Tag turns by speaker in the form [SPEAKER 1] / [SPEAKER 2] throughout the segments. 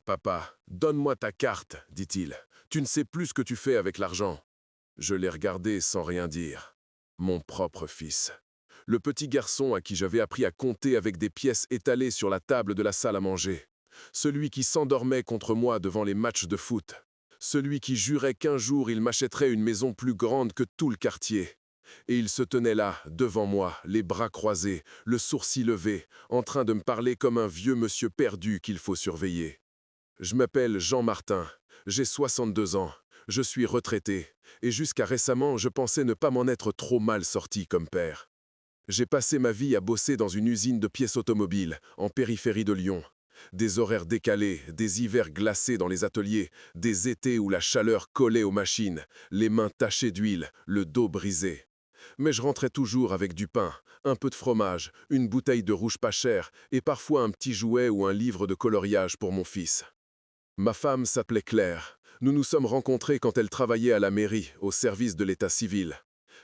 [SPEAKER 1] Papa, donne-moi ta carte, dit-il. Tu ne sais plus ce que tu fais avec l'argent. Je l'ai regardé sans rien dire. Mon propre fils. Le petit garçon à qui j'avais appris à compter avec des pièces étalées sur la table de la salle à manger. Celui qui s'endormait contre moi devant les matchs de foot. Celui qui jurait qu'un jour il m'achèterait une maison plus grande que tout le quartier. Et il se tenait là, devant moi, les bras croisés, le sourcil levé, en train de me parler comme un vieux monsieur perdu qu'il faut surveiller. Je m'appelle Jean Martin, j'ai 62 ans, je suis retraité, et jusqu'à récemment, je pensais ne pas m'en être trop mal sorti comme père. J'ai passé ma vie à bosser dans une usine de pièces automobiles, en périphérie de Lyon. Des horaires décalés, des hivers glacés dans les ateliers, des étés où la chaleur collait aux machines, les mains tachées d'huile, le dos brisé. Mais je rentrais toujours avec du pain, un peu de fromage, une bouteille de rouge pas cher et parfois un petit jouet ou un livre de coloriage pour mon fils. Ma femme s'appelait Claire. Nous nous sommes rencontrés quand elle travaillait à la mairie, au service de l'état civil.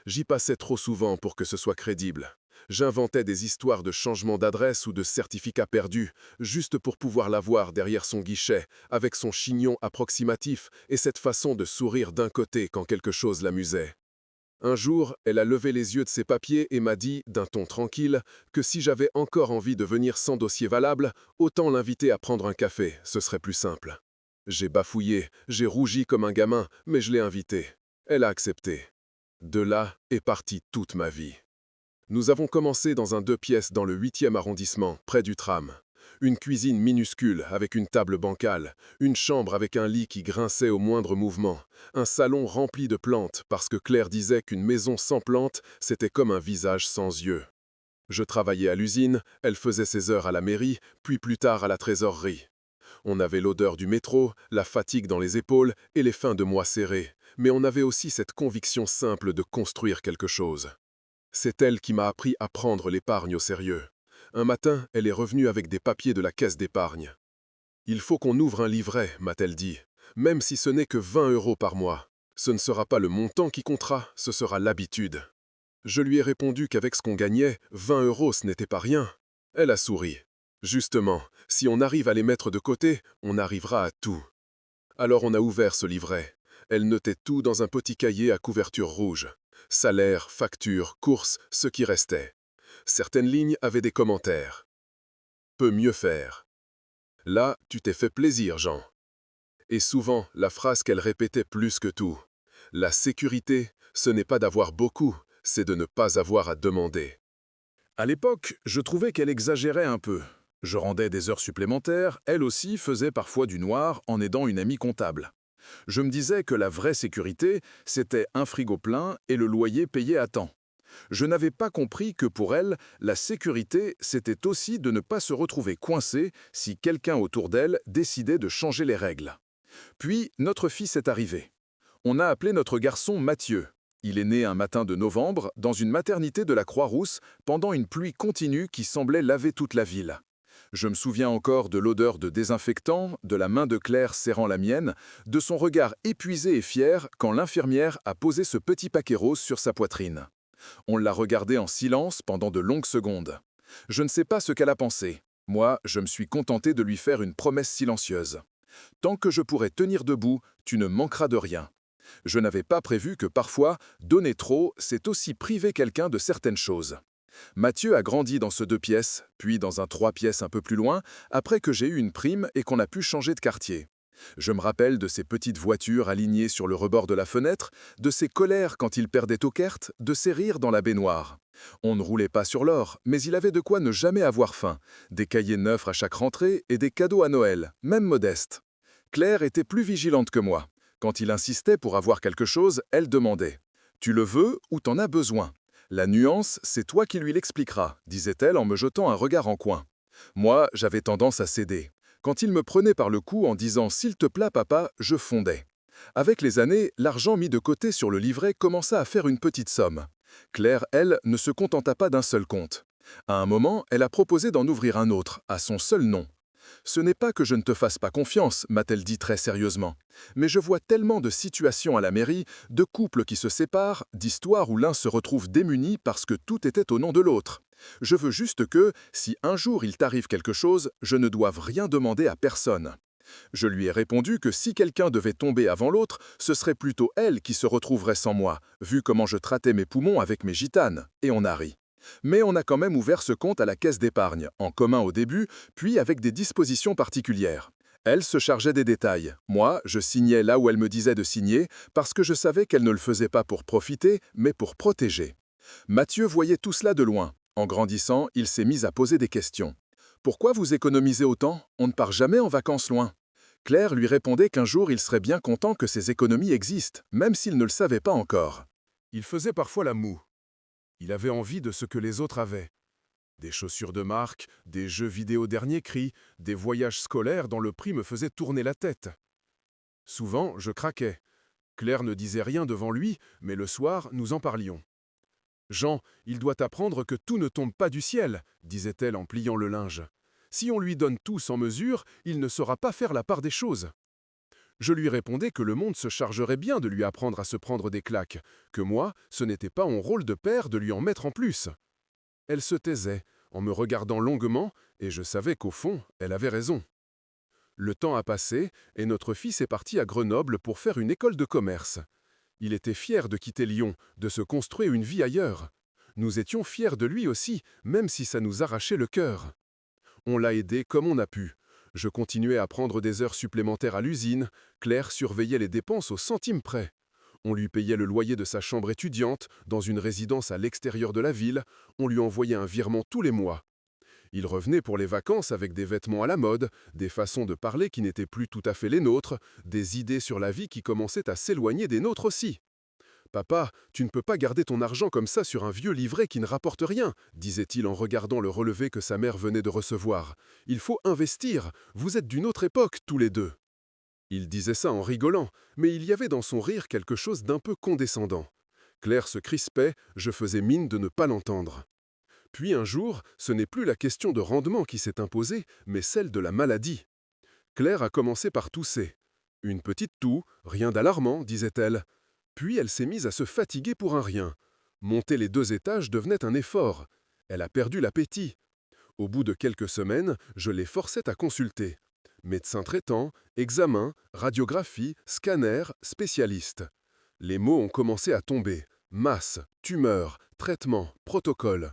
[SPEAKER 1] J'y passais trop souvent pour que ce soit crédible. J'inventais des histoires de changement d'adresse ou de certificats perdus, juste pour pouvoir la voir derrière son guichet, avec son chignon approximatif et cette façon de sourire d'un côté quand quelque chose l'amusait. Un jour, elle a levé les yeux de ses papiers et m'a dit, d'un ton tranquille, que si j'avais encore envie de venir sans dossier valable, autant l'inviter à prendre un café, ce serait plus simple. J'ai bafouillé, j'ai rougi comme un gamin, mais je l'ai invitée. Elle a accepté. De là est partie toute ma vie. Nous avons commencé dans un 2 pièces dans le 8e arrondissement, près du tram. Une cuisine minuscule avec une table bancale, une chambre avec un lit qui grinçait au moindre mouvement, un salon rempli de plantes parce que Claire disait qu'une maison sans plantes, c'était comme un visage sans yeux. Je travaillais à l'usine, elle faisait ses heures à la mairie, puis plus tard à la trésorerie. On avait l'odeur du métro, la fatigue dans les épaules et les fins de mois serrés, mais on avait aussi cette conviction simple de construire quelque chose. C'est elle qui m'a appris à prendre l'épargne au sérieux. Un matin, elle est revenue avec des papiers de la caisse d'épargne. Il faut qu'on ouvre un livret, m'a-t-elle dit, même si ce n'est que 20 € par mois. Ce ne sera pas le montant qui comptera, ce sera l'habitude. Je lui ai répondu qu'avec ce qu'on gagnait, 20 € ce n'était pas rien. Elle a souri. Justement, si on arrive à les mettre de côté, on arrivera à tout. Alors on a ouvert ce livret. Elle notait tout dans un petit cahier à couverture rouge. Salaire, facture, courses, ce qui restait. Certaines lignes avaient des commentaires. Peut mieux faire. Là, tu t'es fait plaisir, Jean. Et souvent, la phrase qu'elle répétait plus que tout. La sécurité, ce n'est pas d'avoir beaucoup, c'est de ne pas avoir à demander.
[SPEAKER 2] À l'époque, je trouvais qu'elle exagérait un peu. Je rendais des heures supplémentaires, elle aussi faisait parfois du noir en aidant une amie comptable. Je me disais que la vraie sécurité, c'était un frigo plein et le loyer payé à temps. Je n'avais pas compris que pour elle, la sécurité, c'était aussi de ne pas se retrouver coincé si quelqu'un autour d'elle décidait de changer les règles. Puis, notre fils est arrivé. On a appelé notre garçon Mathieu. Il est né un matin de novembre dans une maternité de la Croix-Rousse pendant une pluie continue qui semblait laver toute la ville. Je me souviens encore de l'odeur de désinfectant, de la main de Claire serrant la mienne, de son regard épuisé et fier quand l'infirmière a posé ce petit paquet rose sur sa poitrine. On l'a regardé en silence pendant de longues secondes. Je ne sais pas ce qu'elle a pensé. Moi, je me suis contenté de lui faire une promesse silencieuse. Tant que je pourrai tenir debout, tu ne manqueras de rien. Je n'avais pas prévu que parfois, donner trop, c'est aussi priver quelqu'un de certaines choses. Mathieu a grandi dans ce 2 pièces, puis dans un 3 pièces un peu plus loin, après que j'ai eu une prime et qu'on a pu changer de quartier. Je me rappelle de ces petites voitures alignées sur le rebord de la fenêtre, de ses colères quand il perdait au kart, de ses rires dans la baignoire. On ne roulait pas sur l'or, mais il avait de quoi ne jamais avoir faim, des cahiers neufs à chaque rentrée et des cadeaux à Noël, même modestes. Claire était plus vigilante que moi. Quand il insistait pour avoir quelque chose, elle demandait « Tu le veux ou t'en as besoin ?» La nuance, c'est toi qui lui l'expliqueras, disait-elle en me jetant un regard en coin. Moi, j'avais tendance à céder. Quand il me prenait par le cou en disant « S'il te plaît, papa », je fondais. Avec les années, l'argent mis de côté sur le livret commença à faire une petite somme. Claire, elle, ne se contenta pas d'un seul compte. À un moment, elle a proposé d'en ouvrir un autre, à son seul nom. Ce n'est pas que je ne te fasse pas confiance, m'a-t-elle dit très sérieusement. Mais je vois tellement de situations à la mairie, de couples qui se séparent, d'histoires où l'un se retrouve démuni parce que tout était au nom de l'autre. Je veux juste que, si un jour il t'arrive quelque chose, je ne doive rien demander à personne. Je lui ai répondu que si quelqu'un devait tomber avant l'autre, ce serait plutôt elle qui se retrouverait sans moi, vu comment je traitais mes poumons avec mes gitanes, et on a ri. Mais on a quand même ouvert ce compte à la caisse d'épargne, en commun au début, puis avec des dispositions particulières. Elle se chargeait des détails. Moi, je signais là où elle me disait de signer, parce que je savais qu'elle ne le faisait pas pour profiter, mais pour protéger. Mathieu voyait tout cela de loin. En grandissant, il s'est mis à poser des questions. Pourquoi vous économisez autant? On ne part jamais en vacances loin. Claire lui répondait qu'un jour il serait bien content que ces économies existent, même s'il ne le savait pas encore.
[SPEAKER 1] Il faisait parfois la moue. Il avait envie de ce que les autres avaient. Des chaussures de marque, des jeux vidéo dernier cri, des voyages scolaires dont le prix me faisait tourner la tête. Souvent, je craquais. Claire ne disait rien devant lui, mais le soir, nous en parlions. Jean, il doit apprendre que tout ne tombe pas du ciel, disait-elle en pliant le linge. Si on lui donne tout sans mesure, il ne saura pas faire la part des choses. Je lui répondais que le monde se chargerait bien de lui apprendre à se prendre des claques, que moi, ce n'était pas mon rôle de père de lui en mettre en plus. Elle se taisait, en me regardant longuement, et je savais qu'au fond, elle avait raison. Le temps a passé, et notre fils est parti à Grenoble pour faire une école de commerce. Il était fier de quitter Lyon, de se construire une vie ailleurs. Nous étions fiers de lui aussi, même si ça nous arrachait le cœur. On l'a aidé comme on a pu. Je continuais à prendre des heures supplémentaires à l'usine. Claire surveillait les dépenses au centime près. On lui payait le loyer de sa chambre étudiante, dans une résidence à l'extérieur de la ville. On lui envoyait un virement tous les mois. Il revenait pour les vacances avec des vêtements à la mode, des façons de parler qui n'étaient plus tout à fait les nôtres, des idées sur la vie qui commençaient à s'éloigner des nôtres aussi. Papa, tu ne peux pas garder ton argent comme ça sur un vieux livret qui ne rapporte rien, disait-il en regardant le relevé que sa mère venait de recevoir. Il faut investir, vous êtes d'une autre époque tous les deux. Il disait ça en rigolant, mais il y avait dans son rire quelque chose d'un peu condescendant. Claire se crispait, je faisais mine de ne pas l'entendre. Puis un jour, ce n'est plus la question de rendement qui s'est imposée, mais celle de la maladie. Claire a commencé par tousser. Une petite toux, rien d'alarmant, disait-elle. Puis elle s'est mise à se fatiguer pour un rien. Monter les 2 étages devenait un effort. Elle a perdu l'appétit. Au bout de quelques semaines, je les forçais à consulter. Médecin traitant, examen, radiographie, scanner, spécialiste. Les mots ont commencé à tomber. Masse, tumeur, traitement, protocole.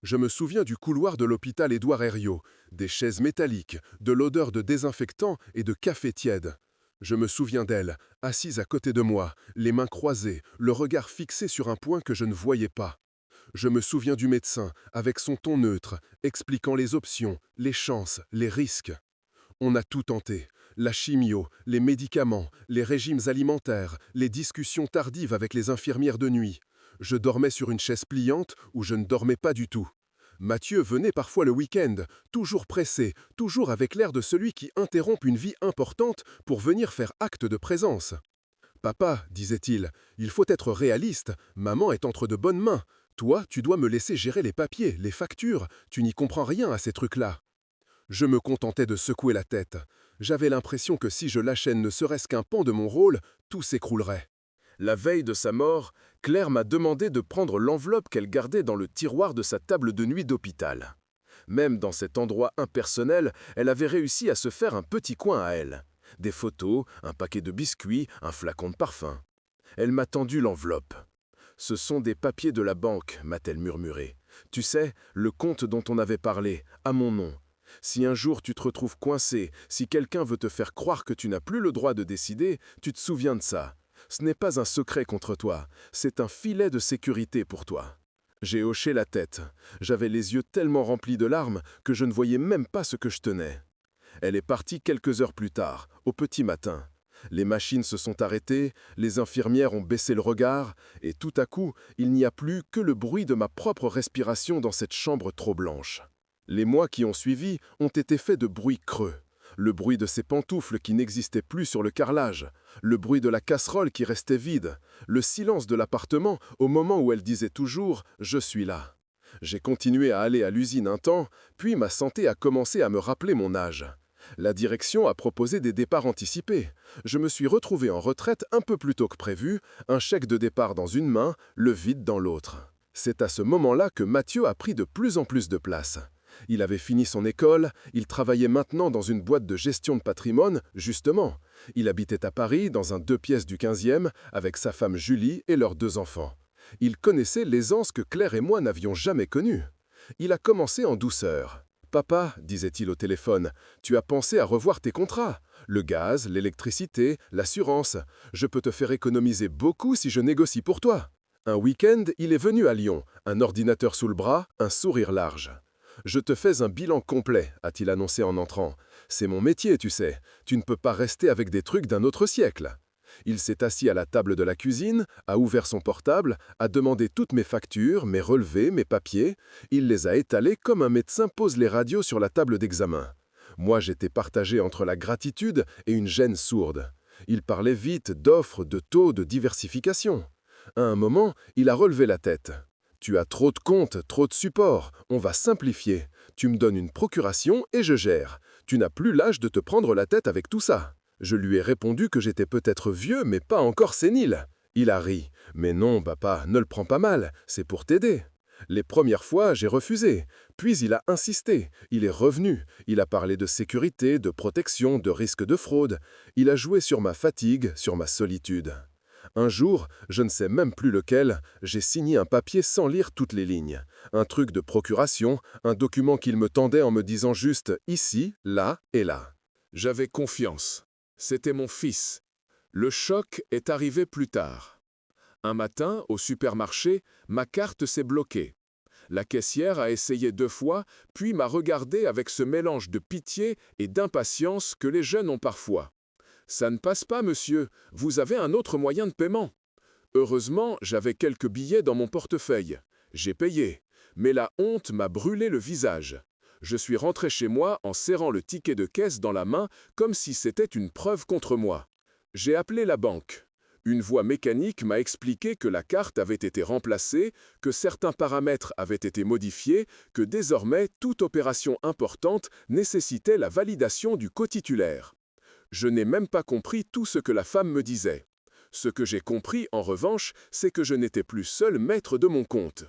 [SPEAKER 1] Je me souviens du couloir de l'hôpital Édouard Herriot, des chaises métalliques, de l'odeur de désinfectant et de café tiède. Je me souviens d'elle, assise à côté de moi, les mains croisées, le regard fixé sur un point que je ne voyais pas. Je me souviens du médecin, avec son ton neutre, expliquant les options, les chances, les risques. On a tout tenté. La chimio, les médicaments, les régimes alimentaires, les discussions tardives avec les infirmières de nuit. Je dormais sur une chaise pliante ou je ne dormais pas du tout. Mathieu venait parfois le week-end, toujours pressé, toujours avec l'air de celui qui interrompt une vie importante pour venir faire acte de présence. « Papa, disait-il, il faut être réaliste, maman est entre de bonnes mains. Toi, tu dois me laisser gérer les papiers, les factures, tu n'y comprends rien à ces trucs-là. » Je me contentais de secouer la tête. J'avais l'impression que si je lâchais ne serait-ce qu'un pan de mon rôle, tout s'écroulerait. La veille de sa mort, Claire m'a demandé de prendre l'enveloppe qu'elle gardait dans le tiroir de sa table de nuit d'hôpital. Même dans cet endroit impersonnel, elle avait réussi à se faire un petit coin à elle. Des photos, un paquet de biscuits, un flacon de parfum. Elle m'a tendu l'enveloppe. « Ce sont des papiers de la banque », m'a-t-elle murmuré. « Tu sais, le compte dont on avait parlé, à mon nom. Si un jour tu te retrouves coincé, si quelqu'un veut te faire croire que tu n'as plus le droit de décider, tu te souviens de ça. Ce n'est pas un secret contre toi, c'est un filet de sécurité pour toi. » J'ai hoché la tête. J'avais les yeux tellement remplis de larmes que je ne voyais même pas ce que je tenais. Elle est partie quelques heures plus tard, au petit matin. Les machines se sont arrêtées, les infirmières ont baissé le regard, et tout à coup, il n'y a plus que le bruit de ma propre respiration dans cette chambre trop blanche. Les mois qui ont suivi ont été faits de bruits creux. Le bruit de ses pantoufles qui n'existaient plus sur le carrelage, le bruit de la casserole qui restait vide, le silence de l'appartement au moment où elle disait toujours « je suis là ». J'ai continué à aller à l'usine un temps, puis ma santé a commencé à me rappeler mon âge. La direction a proposé des départs anticipés. Je me suis retrouvé en retraite un peu plus tôt que prévu, un chèque de départ dans une main, le vide dans l'autre. C'est à ce moment-là que Mathieu a pris de plus en plus de place.
[SPEAKER 2] Il avait fini son école, il travaillait maintenant dans une boîte de gestion de patrimoine, justement. Il habitait à Paris, dans un 2 pièces du 15e, avec sa femme Julie et leurs 2 enfants. Il connaissait l'aisance que Claire et moi n'avions jamais connue. Il a commencé en douceur. « Papa, disait-il au téléphone, tu as pensé à revoir tes contrats. Le gaz, l'électricité, l'assurance. Je peux te faire économiser beaucoup si je négocie pour toi. » Un week-end, il est venu à Lyon, un ordinateur sous le bras, un sourire large. « Je te fais un bilan complet, a-t-il annoncé en entrant. C'est mon métier, tu sais. Tu ne peux pas rester avec des trucs d'un autre siècle. » Il s'est assis à la table de la cuisine, a ouvert son portable, a demandé toutes mes factures, mes relevés, mes papiers. Il les a étalés comme un médecin pose les radios sur la table d'examen. Moi, j'étais partagé entre la gratitude et une gêne sourde. Il parlait vite d'offres, de taux, de diversification. À un moment, il a relevé la tête. « Tu as trop de comptes, trop de supports. On va simplifier. Tu me donnes une procuration et je gère. Tu n'as plus l'âge de te prendre la tête avec tout ça. » Je lui ai répondu que j'étais peut-être vieux, mais pas encore sénile. Il a ri. « Mais non, papa, ne le prends pas mal, c'est pour t'aider. » Les premières fois, j'ai refusé. Puis il a insisté. Il est revenu. Il a parlé de sécurité, de protection, de risque de fraude. Il a joué sur ma fatigue, sur ma solitude. Un jour, je ne sais même plus lequel, j'ai signé un papier sans lire toutes les lignes. Un truc de procuration, un document qu'il me tendait en me disant juste « ici, là et là ».
[SPEAKER 1] J'avais confiance. C'était mon fils. Le choc est arrivé plus tard. Un matin, au supermarché, ma carte s'est bloquée. La caissière a essayé 2 fois, puis m'a regardé avec ce mélange de pitié et d'impatience que les jeunes ont parfois. « Ça ne passe pas, monsieur. Vous avez un autre moyen de paiement. » Heureusement, j'avais quelques billets dans mon portefeuille. J'ai payé. Mais la honte m'a brûlé le visage. Je suis rentré chez moi en serrant le ticket de caisse dans la main comme si c'était une preuve contre moi. J'ai appelé la banque. Une voix mécanique m'a expliqué que la carte avait été remplacée, que certains paramètres avaient été modifiés, que désormais toute opération importante nécessitait la validation du cotitulaire. Je n'ai même pas compris tout ce que la femme me disait. Ce que j'ai compris, en revanche, c'est que je n'étais plus seul maître de mon compte.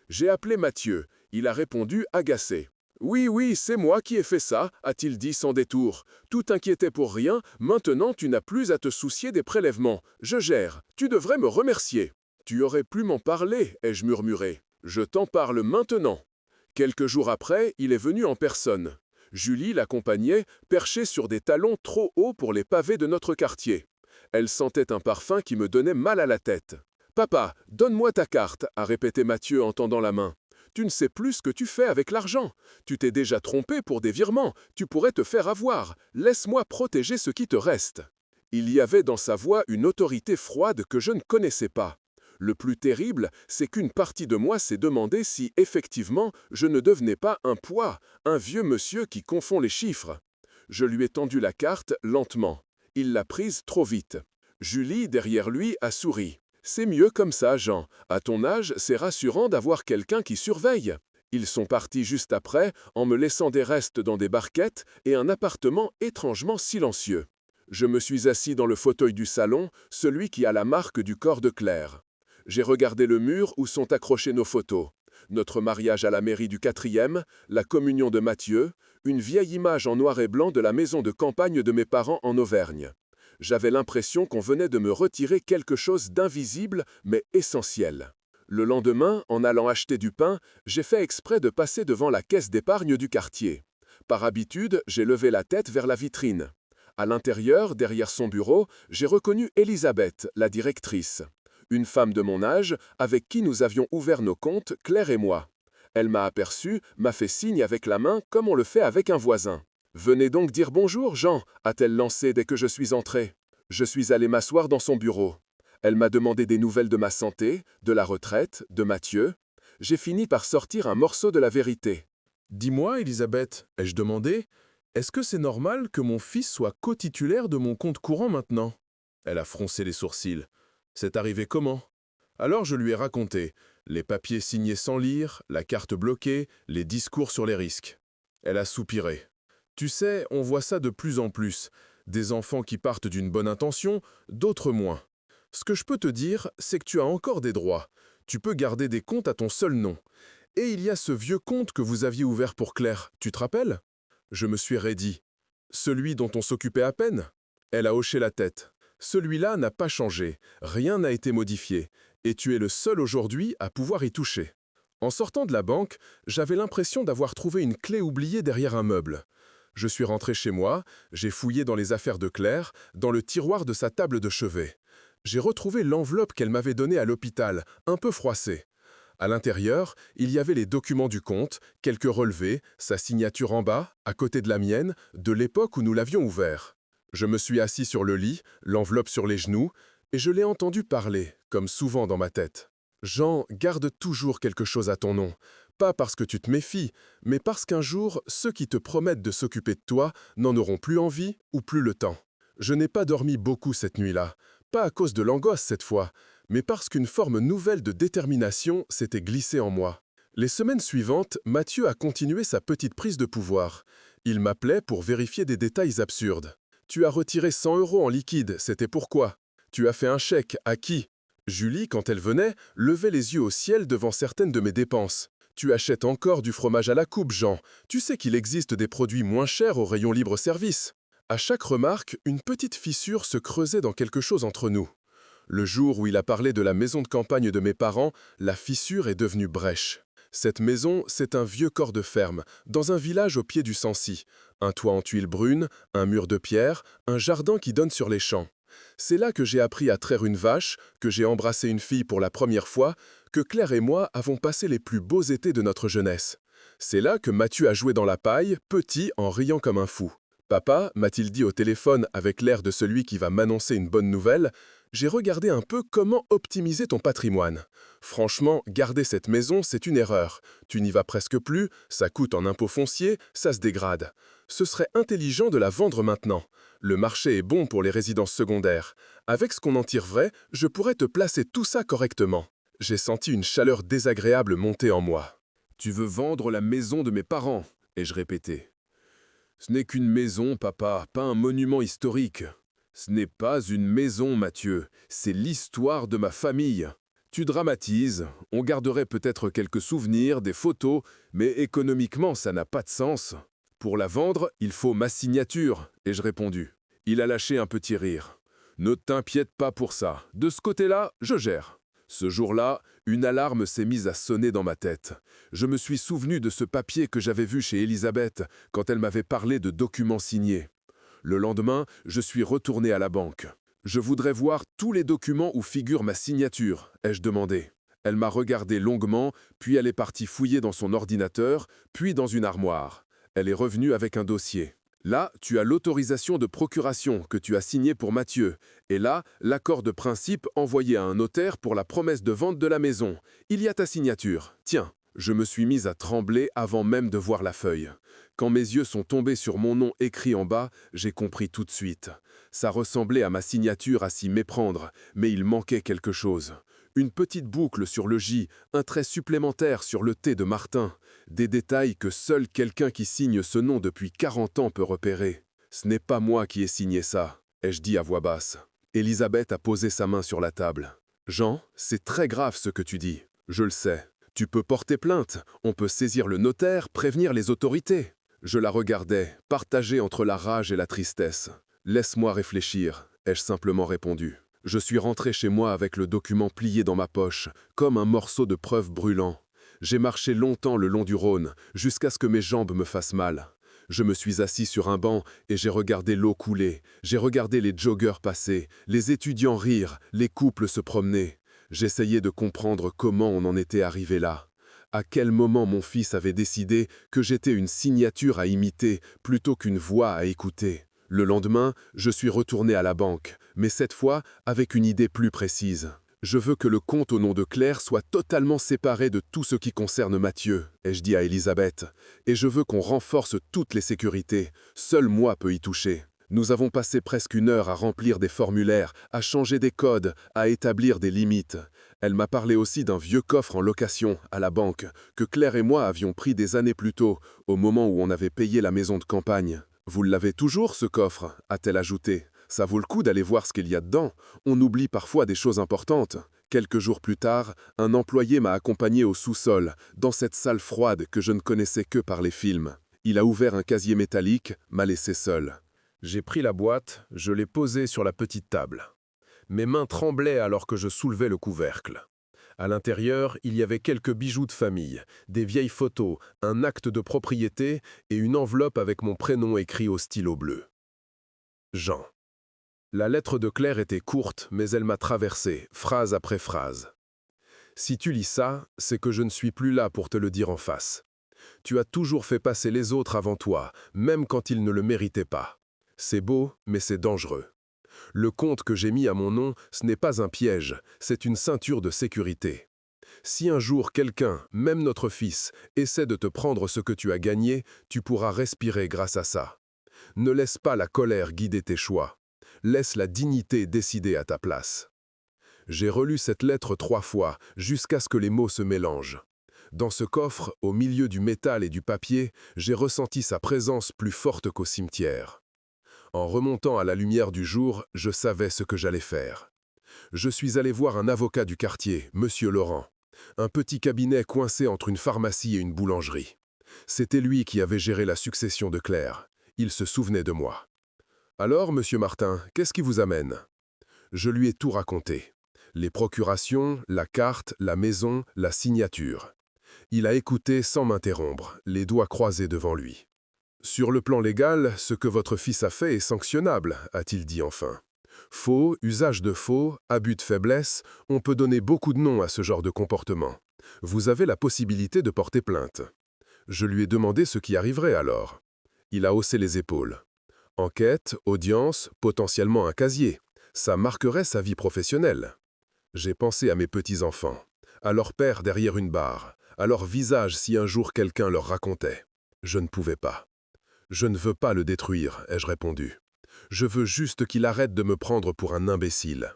[SPEAKER 1] J'ai appelé Mathieu. Il a répondu agacé. « Oui, oui, c'est moi qui ai fait ça, a-t-il dit sans détour. Tout inquiétait pour rien, maintenant tu n'as plus à te soucier des prélèvements. Je gère, tu devrais me remercier. » « Tu aurais pu m'en parler, ai-je murmuré. Je t'en parle maintenant. » Quelques jours après, il est venu en personne. Julie l'accompagnait, perchée sur des talons trop hauts pour les pavés de notre quartier. Elle sentait un parfum qui me donnait mal à la tête. « Papa, donne-moi ta carte, a répété Mathieu en tendant la main. Tu ne sais plus ce que tu fais avec l'argent. Tu t'es déjà trompé pour des virements. Tu pourrais te faire avoir. Laisse-moi protéger ce qui te reste. » Il y avait dans sa voix une autorité froide que je ne connaissais pas. Le plus terrible, c'est qu'une partie de moi s'est demandé si, effectivement, je ne devenais pas un poids, un vieux monsieur qui confond les chiffres. Je lui ai tendu la carte lentement. Il l'a prise trop vite. Julie, derrière lui, a souri. « C'est mieux comme ça, Jean. À ton âge, c'est rassurant d'avoir quelqu'un qui surveille. » Ils sont partis juste après, en me laissant des restes dans des barquettes et un appartement étrangement silencieux. Je me suis assis dans le fauteuil du salon, celui qui a la marque du corps de Claire. J'ai regardé le mur où sont accrochées nos photos. Notre mariage à la mairie du 4e, la communion de Mathieu, une vieille image en noir et blanc de la maison de campagne de mes parents en Auvergne. J'avais l'impression qu'on venait de me retirer quelque chose d'invisible mais essentiel. Le lendemain, en allant acheter du pain, j'ai fait exprès de passer devant la caisse d'épargne du quartier. Par habitude, j'ai levé la tête vers la vitrine. À l'intérieur, derrière son bureau, j'ai reconnu Elisabeth, la directrice. Une femme de mon âge, avec qui nous avions ouvert nos comptes, Claire et moi. Elle m'a aperçu, m'a fait signe avec la main comme on le fait avec un voisin. « Venez donc dire bonjour, Jean », a-t-elle lancé dès que je suis entré. Je suis allé m'asseoir dans son bureau. Elle m'a demandé des nouvelles de ma santé, de la retraite, de Mathieu. J'ai fini par sortir un morceau de la vérité.
[SPEAKER 2] « Dis-moi, Elisabeth, ai-je demandé, est-ce que c'est normal que mon fils soit cotitulaire de mon compte courant maintenant ?» Elle a froncé les sourcils. « C'est arrivé comment ?» Alors je lui ai raconté, les papiers signés sans lire, la carte bloquée, les discours sur les risques. Elle a soupiré. « Tu sais, on voit ça de plus en plus. Des enfants qui partent d'une bonne intention, d'autres moins. Ce que je peux te dire, c'est que tu as encore des droits. Tu peux garder des comptes à ton seul nom.
[SPEAKER 1] Et il y a ce vieux compte que vous aviez ouvert pour Claire, tu te rappelles? Je me suis raidi. Celui dont on s'occupait à peine? Elle a hoché la tête. Celui-là n'a pas changé, rien n'a été modifié, et tu es le seul aujourd'hui à pouvoir y toucher. En sortant de la banque, j'avais l'impression d'avoir trouvé une clé oubliée derrière un meuble. Je suis rentré chez moi, j'ai fouillé dans les affaires de Claire, dans le tiroir de sa table de chevet. J'ai retrouvé l'enveloppe qu'elle m'avait donnée à l'hôpital, un peu froissée. À l'intérieur, il y avait les documents du compte, quelques relevés, sa signature en bas, à côté de la mienne, de l'époque où nous l'avions ouvert. Je me suis assis sur le lit, l'enveloppe sur les genoux, et je l'ai entendu parler, comme souvent dans ma tête. Jean, garde toujours quelque chose à ton nom. Pas parce que tu te méfies, mais parce qu'un jour, ceux qui te promettent de s'occuper de toi n'en auront plus envie ou plus le temps. Je n'ai pas dormi beaucoup cette nuit-là, pas à cause de l'angoisse cette fois, mais parce qu'une forme nouvelle de détermination s'était glissée en moi. Les semaines suivantes, Mathieu a continué sa petite prise de pouvoir. Il m'appelait pour vérifier des détails absurdes. « Tu as retiré 100 € en liquide, c'était pourquoi? Tu as fait un chèque, à qui? » Julie, quand elle venait, levait les yeux au ciel devant certaines de mes dépenses. « Tu achètes encore du fromage à la coupe, Jean. Tu sais qu'il existe des produits moins chers au rayon libre-service. » À chaque remarque, une petite fissure se creusait dans quelque chose entre nous. Le jour où il a parlé de la maison de campagne de mes parents, la fissure est devenue brèche. Cette maison, c'est un vieux corps de ferme, dans un village au pied du Sancy. Un toit en tuiles brunes, un mur de pierre, un jardin qui donne sur les champs. C'est là que j'ai appris à traire une vache, que j'ai embrassé une fille pour la première fois, que Claire et moi avons passé les plus beaux étés de notre jeunesse. C'est là que Mathieu a joué dans la paille, petit, en riant comme un fou. « Papa », m'a-t-il dit au téléphone avec l'air de celui qui va m'annoncer une bonne nouvelle, j'ai regardé un peu comment optimiser ton patrimoine. Franchement, garder cette maison, c'est une erreur. Tu n'y vas presque plus, ça coûte en impôts fonciers, ça se dégrade. Ce serait intelligent de la vendre maintenant. Le marché est bon pour les résidences secondaires. Avec ce qu'on en tirerait, je pourrais te placer tout ça correctement. J'ai senti une chaleur désagréable monter en moi. « Tu veux vendre la maison de mes parents ?» ai-je répété. « Ce n'est qu'une maison, papa, pas un monument historique. » « Ce n'est pas une maison, Mathieu, c'est l'histoire de ma famille. Tu dramatises, on garderait peut-être quelques souvenirs, des photos, mais économiquement, ça n'a pas de sens. Pour la vendre, il faut ma signature, ai-je répondu. Il a lâché un petit rire. Ne t'inquiète pas pour ça, de ce côté-là, je gère. Ce jour-là, une alarme s'est mise à sonner dans ma tête. Je me suis souvenu de ce papier que j'avais vu chez Elisabeth quand elle m'avait parlé de documents signés. Le lendemain, je suis retourné à la banque. « Je voudrais voir tous les documents où figure ma signature », ai-je demandé. Elle m'a regardé longuement, puis elle est partie fouiller dans son ordinateur, puis dans une armoire. Elle est revenue avec un dossier. « Là, tu as l'autorisation de procuration que tu as signée pour Mathieu. Et là, l'accord de principe envoyé à un notaire pour la promesse de vente de la maison. Il y a ta signature. Tiens. » Je me suis mis à trembler avant même de voir la feuille. Quand mes yeux sont tombés sur mon nom écrit en bas, j'ai compris tout de suite. Ça ressemblait à ma signature à s'y méprendre, mais il manquait quelque chose. Une petite boucle sur le J, un trait supplémentaire sur le T de Martin. Des détails que seul quelqu'un qui signe ce nom depuis 40 ans peut repérer. « Ce n'est pas moi qui ai signé ça », ai-je dit à voix basse. Elisabeth a posé sa main sur la table. « Jean, c'est très grave ce que tu dis. Je le sais. Tu peux porter plainte, on peut saisir le notaire, prévenir les autorités. » Je la regardais, partagée entre la rage et la tristesse. « Laisse-moi réfléchir », ai-je simplement répondu. Je suis rentré chez moi avec le document plié dans ma poche, comme un morceau de preuve brûlant. J'ai marché longtemps le long du Rhône, jusqu'à ce que mes jambes me fassent mal. Je me suis assis sur un banc et j'ai regardé l'eau couler. J'ai regardé les joggeurs passer, les étudiants rire, les couples se promener. J'essayais de comprendre comment on en était arrivé là. À quel moment mon fils avait décidé que j'étais une signature à imiter plutôt qu'une voix à écouter. Le lendemain, je suis retourné à la banque, mais cette fois avec une idée plus précise. Je veux que le compte au nom de Claire soit totalement séparé de tout ce qui concerne Mathieu, ai-je dit à Elisabeth, et je veux qu'on renforce toutes les sécurités. Seul moi peux y toucher. Nous avons passé presque 1 heure à remplir des formulaires, à changer des codes, à établir des limites. Elle m'a parlé aussi d'un vieux coffre en location, à la banque, que Claire et moi avions pris des années plus tôt, au moment où on avait payé la maison de campagne. « Vous l'avez toujours, ce coffre » a-t-elle ajouté. « Ça vaut le coup d'aller voir ce qu'il y a dedans. On oublie parfois des choses importantes. » Quelques jours plus tard, un employé m'a accompagné au sous-sol, dans cette salle froide que je ne connaissais que par les films. Il a ouvert un casier métallique, m'a laissé seul. J'ai pris la boîte, je l'ai posée sur la petite table. Mes mains tremblaient alors que je soulevais le couvercle. À l'intérieur, il y avait quelques bijoux de famille, des vieilles photos, un acte de propriété et une enveloppe avec mon prénom écrit au stylo bleu. Jean. La lettre de Claire était courte, mais elle m'a traversé, phrase après phrase. Si tu lis ça, c'est que je ne suis plus là pour te le dire en face. Tu as toujours fait passer les autres avant toi, même quand ils ne le méritaient pas. C'est beau, mais c'est dangereux. Le compte que j'ai mis à mon nom, ce n'est pas un piège, c'est une ceinture de sécurité. Si un jour quelqu'un, même notre fils, essaie de te prendre ce que tu as gagné, tu pourras respirer grâce à ça. Ne laisse pas la colère guider tes choix. Laisse la dignité décider à ta place. J'ai relu cette lettre 3 fois, jusqu'à ce que les mots se mélangent. Dans ce coffre, au milieu du métal et du papier, j'ai ressenti sa présence plus forte qu'au cimetière. En remontant à la lumière du jour, je savais ce que j'allais faire. Je suis allé voir un avocat du quartier, Monsieur Laurent. Un petit cabinet coincé entre une pharmacie et une boulangerie. C'était lui qui avait géré la succession de Claire. Il se souvenait de moi. « Alors, monsieur Martin, qu'est-ce qui vous amène ?» Je lui ai tout raconté. Les procurations, la carte, la maison, la signature. Il a écouté sans m'interrompre, les doigts croisés devant lui. « Sur le plan légal, ce que votre fils a fait est sanctionnable, a-t-il dit enfin. Faux, usage de faux, abus de faiblesse, on peut donner beaucoup de noms à ce genre de comportement. Vous avez la possibilité de porter plainte. » Je lui ai demandé ce qui arriverait alors. Il a haussé les épaules. Enquête, audience, potentiellement un casier. Ça marquerait sa vie professionnelle. J'ai pensé à mes petits-enfants, à leur père derrière une barre, à leur visage si un jour quelqu'un leur racontait. Je ne pouvais pas. Je ne veux pas le détruire, ai-je répondu. Je veux juste qu'il arrête de me prendre pour un imbécile.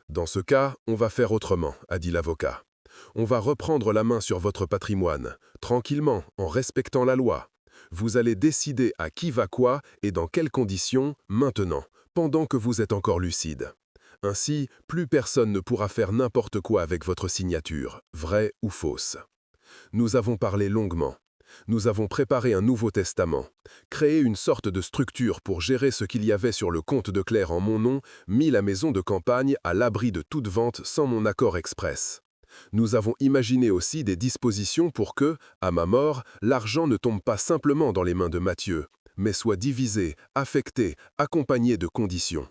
[SPEAKER 1] Dans ce cas, on va faire autrement, a dit l'avocat. On va reprendre la main sur votre patrimoine, tranquillement, en respectant la loi. Vous allez décider à qui va quoi et dans quelles conditions, maintenant, pendant que vous êtes encore lucide. Ainsi, plus personne ne pourra faire n'importe quoi avec votre signature, vraie ou fausse. Nous avons parlé longuement. Nous avons préparé un nouveau testament, créé une sorte de structure pour gérer ce qu'il y avait sur le compte de Claire en mon nom, mis la maison de campagne à l'abri de toute vente sans mon accord express. Nous avons imaginé aussi des dispositions pour que, à ma mort, l'argent ne tombe pas simplement dans les mains de Mathieu, mais soit divisé, affecté, accompagné de conditions.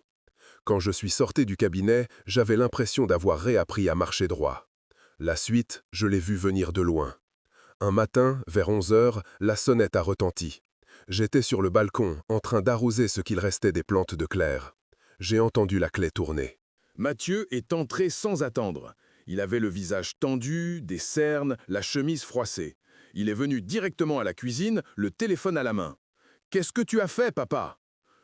[SPEAKER 1] Quand je suis sorti du cabinet, j'avais l'impression d'avoir réappris à marcher droit. La suite, je l'ai vue venir de loin. Un matin, vers 11 heures, la sonnette a retenti. J'étais sur le balcon, en train d'arroser ce qu'il restait des plantes de Claire. J'ai entendu la clé tourner.
[SPEAKER 2] Mathieu est entré sans attendre. Il avait le visage tendu, des cernes, la chemise froissée. Il est venu directement à la cuisine, le téléphone à la main. « Qu'est-ce que tu as fait, papa ?»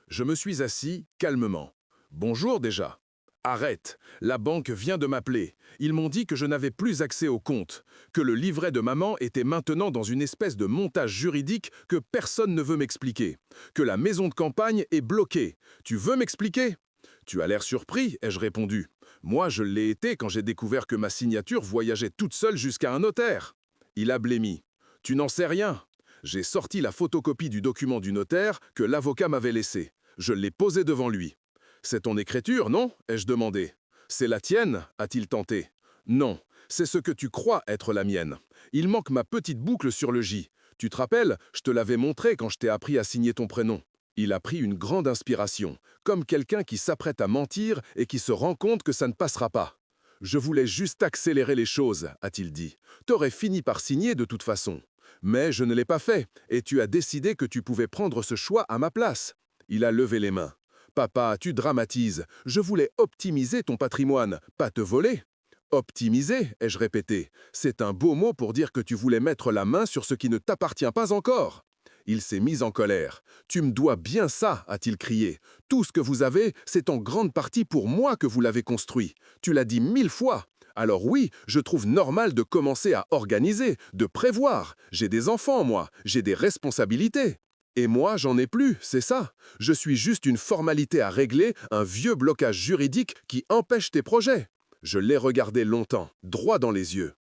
[SPEAKER 2] Je me suis assis, calmement. « Bonjour déjà. » « Arrête, la banque vient de m'appeler. Ils m'ont dit que je n'avais plus accès au compte, que le livret de maman était maintenant dans une espèce de montage juridique que personne ne veut m'expliquer, que la maison de campagne est bloquée. Tu veux m'expliquer ? Tu as l'air surpris, ai-je répondu. Moi, je l'ai été quand j'ai découvert que ma signature voyageait toute seule jusqu'à un notaire. Il a blêmi. Tu n'en sais rien. J'ai sorti la photocopie du document du notaire que l'avocat m'avait laissé. Je l'ai posé devant lui. C'est ton écriture, non ? Ai-je demandé. C'est la tienne ? A-t-il tenté. Non, c'est ce que tu crois être la mienne. Il manque ma petite boucle sur le J. Tu te rappelles, je te l'avais montré quand je t'ai appris à signer ton prénom. Il a pris une grande inspiration, comme quelqu'un qui s'apprête à mentir et qui se rend compte que ça ne passera pas. Je voulais juste accélérer les choses, a-t-il dit. T'aurais fini par signer de toute façon. Mais je ne l'ai pas fait, et tu as décidé que tu pouvais prendre ce choix à ma place. Il a levé les mains. Papa, tu dramatises. Je voulais optimiser ton patrimoine, pas te voler. Optimiser, ai-je répété. C'est un beau mot pour dire que tu voulais mettre la main sur ce qui ne t'appartient pas encore. Il s'est mis en colère. « Tu me dois bien ça », a-t-il crié. « Tout ce que vous avez, c'est en grande partie pour moi que vous l'avez construit. Tu l'as dit 1000 fois. Alors oui, je trouve normal de commencer à organiser, de prévoir. J'ai des enfants, moi. J'ai des responsabilités. Et moi, j'en ai plus, c'est ça. Je suis juste une formalité à régler, un vieux blocage juridique qui empêche tes projets.
[SPEAKER 1] Je l'ai regardé longtemps, droit dans les yeux.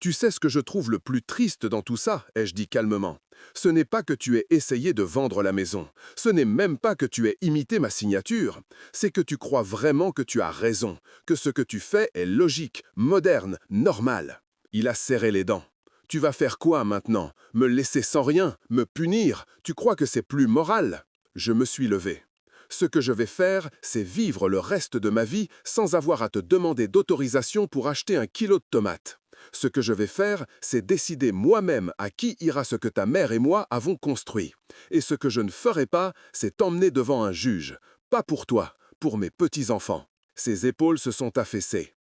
[SPEAKER 1] Tu sais ce que je trouve le plus triste dans tout ça, ai-je dit calmement. Ce n'est pas que tu aies essayé de vendre la maison. Ce n'est même pas que tu aies imité ma signature. C'est que tu crois vraiment que tu as raison, que ce que tu fais est logique, moderne, normal. Il a serré les dents. Tu vas faire quoi maintenant? Me laisser sans rien? Me punir? Tu crois que c'est plus moral? Je me suis levé. Ce que je vais faire, c'est vivre le reste de ma vie sans avoir à te demander d'autorisation pour acheter un kilo de tomates. Ce que je vais faire, c'est décider moi-même à qui ira ce que ta mère et moi avons construit. Et ce que je ne ferai pas, c'est t'emmener devant un juge. Pas pour toi, pour mes petits-enfants. Ses épaules se sont affaissées.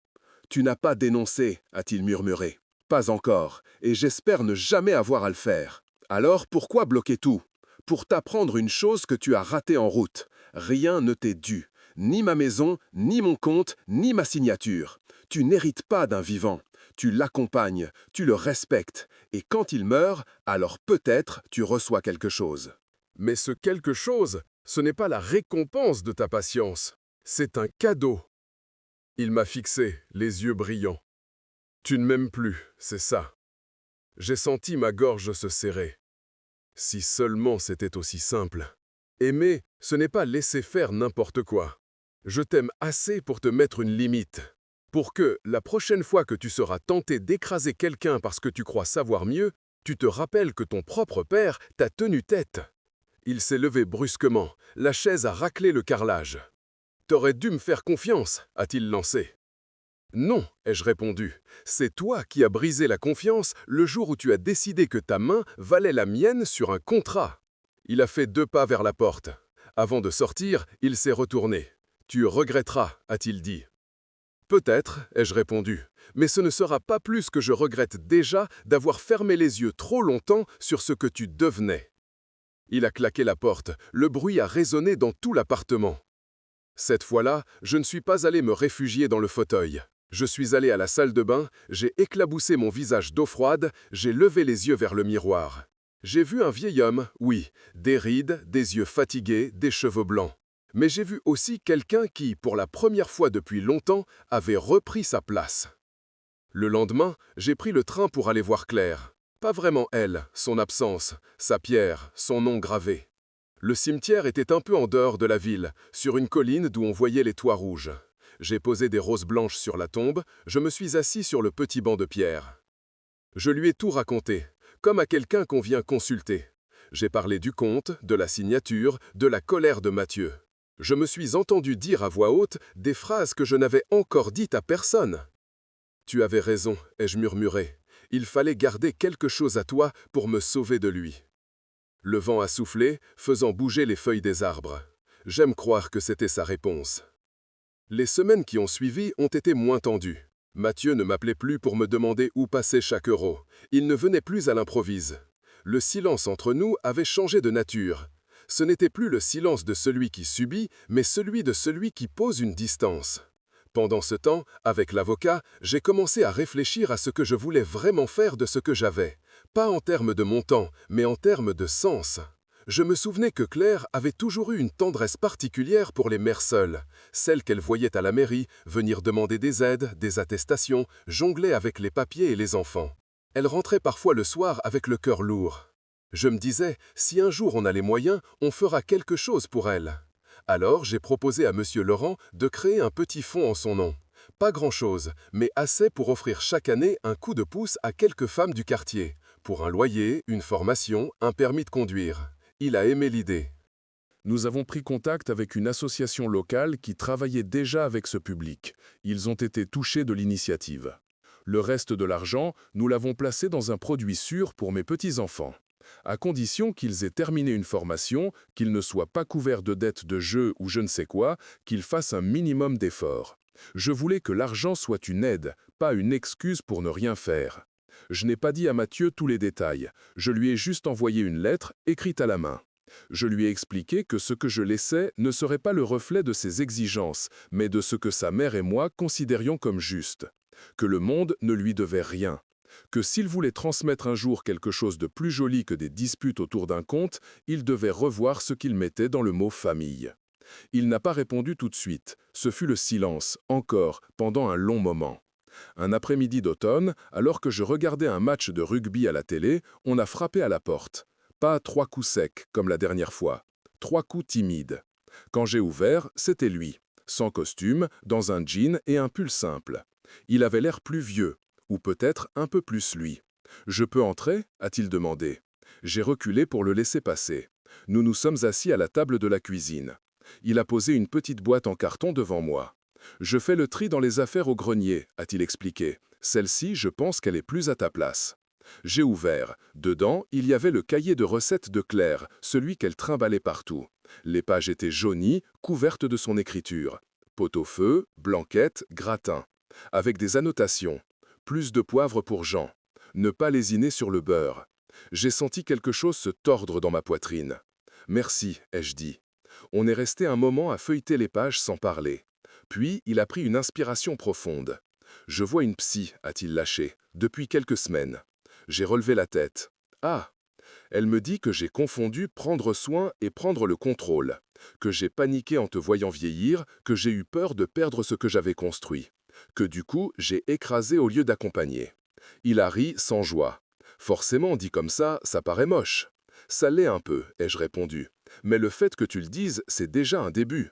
[SPEAKER 1] Tu n'as pas dénoncé, a-t-il murmuré. Pas encore, et j'espère ne jamais avoir à le faire. Alors pourquoi bloquer tout? Pour t'apprendre une chose que tu as ratée en route. Rien ne t'est dû. Ni ma maison, ni mon compte, ni ma signature. Tu n'hérites pas d'un vivant. Tu l'accompagnes, tu le respectes, et quand il meurt, alors peut-être tu reçois quelque chose. Mais ce quelque chose, ce n'est pas la récompense de ta patience, c'est un cadeau. Il m'a fixé, les yeux brillants. Tu ne m'aimes plus, c'est ça. J'ai senti ma gorge se serrer. Si seulement c'était aussi simple. Aimer, ce n'est pas laisser faire n'importe quoi. Je t'aime assez pour te mettre une limite. Pour que, la prochaine fois que tu seras tenté d'écraser quelqu'un parce que tu crois savoir mieux, tu te rappelles que ton propre père t'a tenu tête. Il s'est levé brusquement, la chaise a raclé le carrelage. T'aurais dû me faire confiance, a-t-il lancé. Non, ai-je répondu, c'est toi qui as brisé la confiance le jour où tu as décidé que ta main valait la mienne sur un contrat. Il a fait 2 pas vers la porte. Avant de sortir, il s'est retourné. Tu regretteras, a-t-il dit. Peut-être, ai-je répondu, mais ce ne sera pas plus que je regrette déjà d'avoir fermé les yeux trop longtemps sur ce que tu devenais. Il a claqué la porte, le bruit a résonné dans tout l'appartement. Cette fois-là, je ne suis pas allé me réfugier dans le fauteuil. Je suis allé à la salle de bain, j'ai éclaboussé mon visage d'eau froide, j'ai levé les yeux vers le miroir. J'ai vu un vieil homme, oui, des rides, des yeux fatigués, des cheveux blancs. Mais j'ai vu aussi quelqu'un qui, pour la première fois depuis longtemps, avait repris sa place. Le lendemain, j'ai pris le train pour aller voir Claire. Pas vraiment elle, son absence, sa pierre, son nom gravé. Le cimetière était un peu en dehors de la ville, sur une colline d'où on voyait les toits rouges. J'ai posé des roses blanches sur la tombe, je me suis assis sur le petit banc de pierre. Je lui ai tout raconté, comme à quelqu'un qu'on vient consulter. J'ai parlé du compte, de la signature, de la colère de Mathieu. Je me suis entendu dire à voix haute des phrases que je n'avais encore dites à personne. « Tu avais raison », ai-je murmuré. « Il fallait garder quelque chose à toi pour me sauver de lui. » Le vent a soufflé, faisant bouger les feuilles des arbres. J'aime croire que c'était sa réponse. Les semaines qui ont suivi ont été moins tendues. Mathieu ne m'appelait plus pour me demander où passait chaque euro. Il ne venait plus à l'improvise. Le silence entre nous avait changé de nature. Ce n'était plus le silence de celui qui subit, mais celui de celui qui pose une distance. Pendant ce temps, avec l'avocat, j'ai commencé à réfléchir à ce que je voulais vraiment faire de ce que j'avais. Pas en termes de montant, mais en termes de sens. Je me souvenais que Claire avait toujours eu une tendresse particulière pour les mères seules, celles qu'elle voyait à la mairie, venir demander des aides, des attestations, jongler avec les papiers et les enfants. Elle rentrait parfois le soir avec le cœur lourd. Je me disais, si un jour on a les moyens, on fera quelque chose pour elle. Alors j'ai proposé à M. Laurent de créer un petit fonds en son nom. Pas grand-chose, mais assez pour offrir chaque année un coup de pouce à quelques femmes du quartier, pour un loyer, une formation, un permis de conduire. Il a aimé l'idée.
[SPEAKER 2] Nous avons pris contact avec une association locale qui travaillait déjà avec ce public. Ils ont été touchés de l'initiative. Le reste de l'argent, nous l'avons placé dans un produit sûr pour mes petits-enfants. À condition qu'ils aient terminé une formation, qu'ils ne soient pas couverts de dettes de jeu ou je ne sais quoi, qu'ils fassent un minimum d'efforts. Je voulais que l'argent soit une aide, pas une excuse pour ne rien faire. Je n'ai pas dit à Mathieu tous les détails, je lui ai juste envoyé une lettre écrite à la main. Je lui ai expliqué que ce que je laissais ne serait pas le reflet de ses exigences, mais de ce que sa mère et moi considérions comme juste. Que le monde ne lui devait rien. Que s'il voulait transmettre un jour quelque chose de plus joli que des disputes autour d'un compte, il devait revoir ce qu'il mettait dans le mot « famille ».
[SPEAKER 1] Il n'a pas répondu tout de suite. Ce fut le silence, encore, pendant un long moment. Un après-midi d'automne, alors que je regardais un match de rugby à la télé, on a frappé à la porte. Pas 3 coups secs, comme la dernière fois. 3 coups timides. Quand j'ai ouvert, c'était lui, sans costume, dans un jean et un pull simple. Il avait l'air plus vieux, ou peut-être un peu plus lui. « Je peux entrer » a-t-il demandé. J'ai reculé pour le laisser passer. Nous nous sommes assis à la table de la cuisine. Il a posé une petite boîte en carton devant moi. « Je fais le tri dans les affaires au grenier » a-t-il expliqué. « Celle-ci, je pense qu'elle est plus à ta place. » J'ai ouvert. Dedans, il y avait le cahier de recettes de Claire, celui qu'elle trimballait partout. Les pages étaient jaunies, couvertes de son écriture. Pot-au-feu, blanquette, gratin. Avec des annotations. Plus de poivre pour Jean. Ne pas lésiner sur le beurre. J'ai senti quelque chose se tordre dans ma poitrine. « Merci » ai-je dit. On est resté un moment à feuilleter les pages sans parler. Puis, il a pris une inspiration profonde. « Je vois une psy » a-t-il lâché, « depuis quelques semaines. » J'ai relevé la tête. « Ah !» Elle me dit que j'ai confondu prendre soin et prendre le contrôle, que j'ai paniqué en te voyant vieillir, que j'ai eu peur de perdre ce que j'avais construit, que du coup, j'ai écrasé au lieu d'accompagner. Il a ri sans joie. « Forcément, dit comme ça paraît moche. »« Ça l'est un peu, » ai-je répondu. « Mais le fait que tu le dises, c'est déjà un début. »«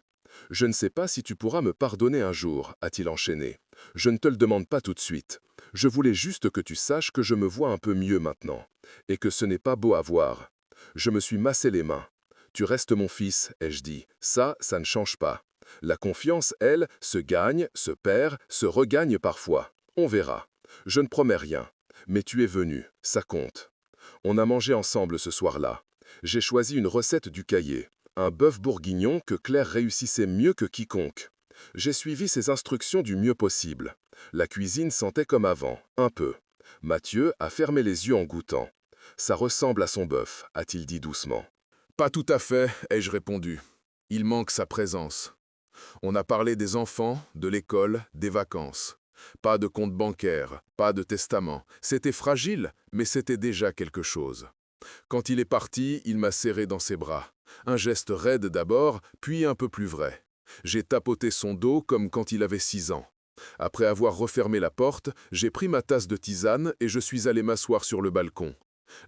[SPEAKER 1] Je ne sais pas si tu pourras me pardonner un jour, » a-t-il enchaîné. « Je ne te le demande pas tout de suite. Je voulais juste que tu saches que je me vois un peu mieux maintenant, et que ce n'est pas beau à voir. » Je me suis massé les mains. « Tu restes mon fils, » ai-je dit. « Ça ne change pas. La confiance, elle, se gagne, se perd, se regagne parfois. On verra. Je ne promets rien. Mais tu es venu, ça compte. » On a mangé ensemble ce soir-là. J'ai choisi une recette du cahier, un bœuf bourguignon que Claire réussissait mieux que quiconque. J'ai suivi ses instructions du mieux possible. La cuisine sentait comme avant, un peu. Mathieu a fermé les yeux en goûtant. « Ça ressemble à son bœuf » a-t-il dit doucement. « Pas tout à fait, ai-je répondu. Il manque sa présence. » On a parlé des enfants, de l'école, des vacances. Pas de compte bancaire, pas de testament. C'était fragile, mais c'était déjà quelque chose. Quand il est parti, il m'a serré dans ses bras. Un geste raide d'abord, puis un peu plus vrai. J'ai tapoté son dos comme quand il avait 6 ans. Après avoir refermé la porte, j'ai pris ma tasse de tisane et je suis allé m'asseoir sur le balcon.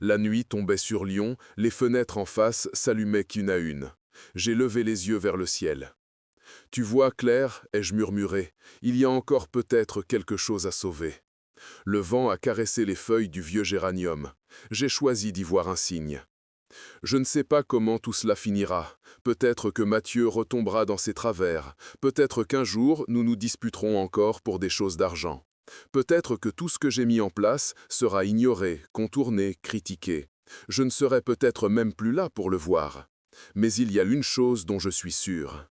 [SPEAKER 1] La nuit tombait sur Lyon, les fenêtres en face s'allumaient qu'une à une. J'ai levé les yeux vers le ciel. « Tu vois, Claire, ai-je murmuré, il y a encore peut-être quelque chose à sauver. » Le vent a caressé les feuilles du vieux géranium. J'ai choisi d'y voir un signe. Je ne sais pas comment tout cela finira. Peut-être que Mathieu retombera dans ses travers. Peut-être qu'un jour, nous nous disputerons encore pour des choses d'argent. Peut-être que tout ce que j'ai mis en place sera ignoré, contourné, critiqué. Je ne serai peut-être même plus là pour le voir. Mais il y a une chose dont je suis sûr.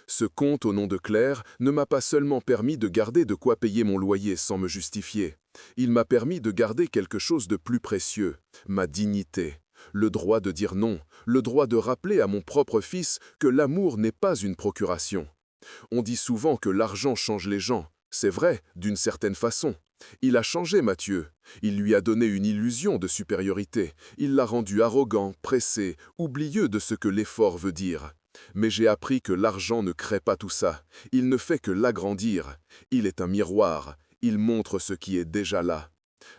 [SPEAKER 1] Ce compte au nom de Claire ne m'a pas seulement permis de garder de quoi payer mon loyer sans me justifier. Il m'a permis de garder quelque chose de plus précieux, ma dignité. Le droit de dire non, le droit de rappeler à mon propre fils que l'amour n'est pas une procuration. On dit souvent que l'argent change les gens. C'est vrai, d'une certaine façon. Il a changé Mathieu. Il lui a donné une illusion de supériorité. Il l'a rendu arrogant, pressé, oublieux de ce que l'effort veut dire. Mais j'ai appris que l'argent ne crée pas tout ça. Il ne fait que l'agrandir. Il est un miroir. Il montre ce qui est déjà là.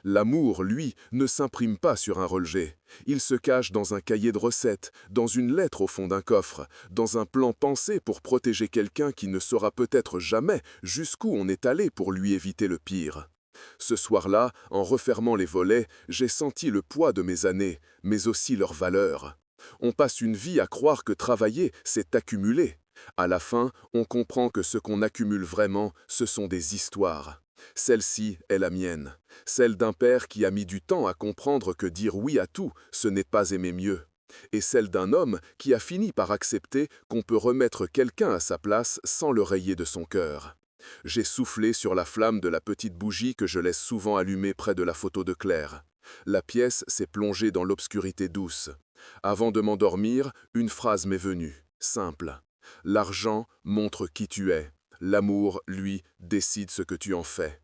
[SPEAKER 1] L'amour, lui, ne s'imprime pas sur un relevé. Il se cache dans un cahier de recettes, dans une lettre au fond d'un coffre, dans un plan pensé pour protéger quelqu'un qui ne saura peut-être jamais jusqu'où on est allé pour lui éviter le pire. Ce soir-là, en refermant les volets, j'ai senti le poids de mes années, mais aussi leur valeur. On passe une vie à croire que travailler, c'est accumuler. À la fin, on comprend que ce qu'on accumule vraiment, ce sont des histoires. Celle-ci est la mienne, celle d'un père qui a mis du temps à comprendre que dire oui à tout, ce n'est pas aimer mieux, et celle d'un homme qui a fini par accepter qu'on peut remettre quelqu'un à sa place sans le rayer de son cœur. J'ai soufflé sur la flamme de la petite bougie que je laisse souvent allumer près de la photo de Claire. La pièce s'est plongée dans l'obscurité douce. Avant de m'endormir, une phrase m'est venue, simple. L'argent montre qui tu es. L'amour, lui, décide ce que tu en fais.